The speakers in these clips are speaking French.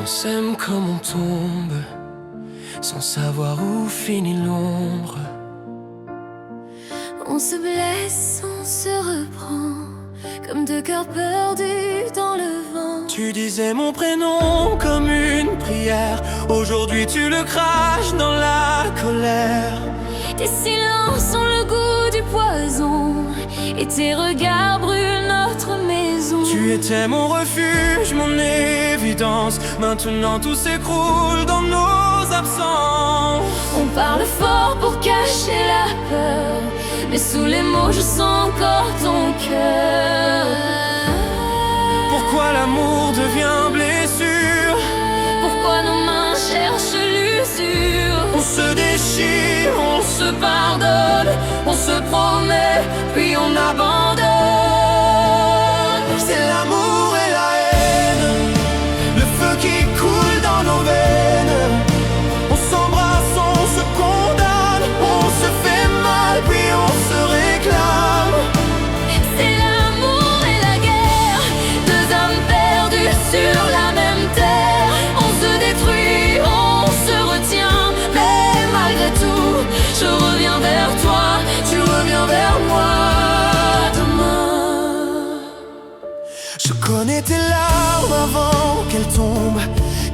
On s'aime comme on tombe, sans savoir où finit l'ombre. On se blesse, on se reprend, comme deux cœurs perdus dans le vent. Tu disais mon prénom comme une prière, aujourd'hui tu le craches dans la colère. Tes silences ont le goût du poison, et tes regards brûlent notre maison. Tu étais mon refuge, mon évidence, maintenant tout s'écroule dans nos absences. On parle fort pour cacher la peur, mais sous les mots je sens encore ton cœur. Pourquoi l'amour devient blessure? Pourquoi nos mains cherchent l'usure? On se déchire, On se pardonne, on se promet, puis on abandonne. c'est l'amour et la haine, le feu qui coule dans nos veines. On s'embrasse, on se condamne, on se fait mal, puis on se réclame. C'est l'amour et la guerre, deux âmes perdues sur la même terre. On se détruit, on se retient, mais malgré tout, je reviens vers toi, tu reviens vers moi demain. Je connais tes larmes avant qu'elles tombent,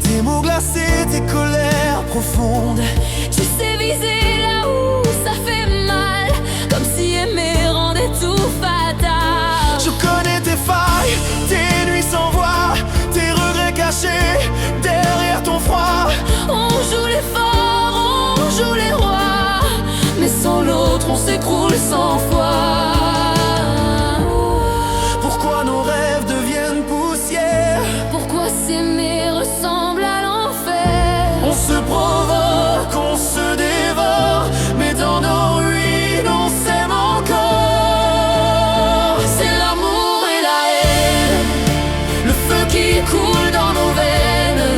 tes mots glacés, tes colères profondes. Tu sais viser là où ça fait mal, comme si aimer rendait tout fatal. Je connais tes failles, tes nuits sans voix, tes regrets cachés derrière ton froid. On joue les forts, on joue les rois, mais sans l'autre on s'écroule sans foi. Pourquoi nos rêves deviennent poussière? Pourquoi s'aimer ressemble à l'enfer? On se provoque, on se dévore, mais dans nos ruines on s'aime encore. C'est l'amour et la haine, le feu qui coule dans nos veines.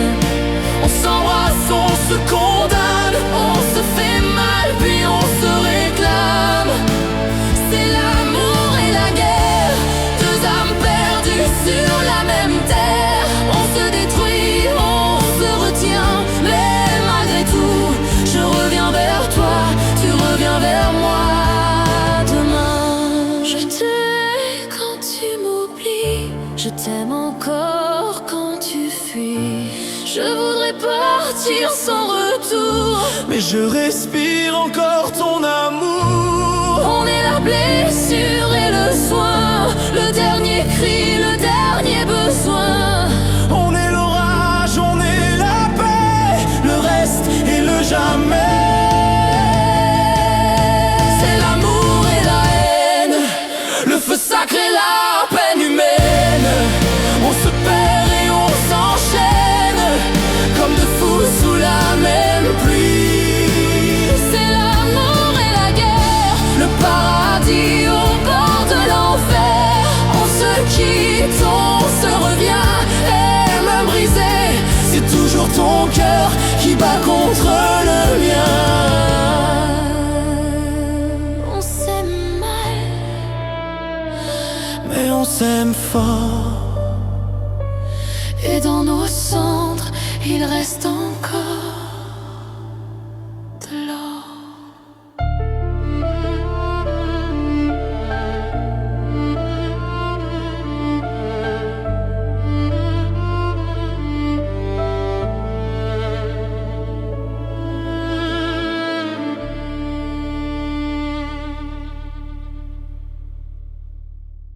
On s'embrasse, on se condamne, On se fait mal, puis on se réclame. C'est l'amour et la guerre, deux âmes perdues sur la même terre. On se détruit, on se retient, mais malgré tout, je reviens vers toi, tu reviens vers moi demain. Je t'aime quand tu m'oublies, je t'aime encore quand tu fuis. Je voudrais partir sans retour. mais je respire encore ton amour. On est la blessure et le soin, le dernier cri, le dernier besoin. On est l'orage, on est la paix, le reste et le jamais. C'est l'amour et la haine, Le feu sacré, la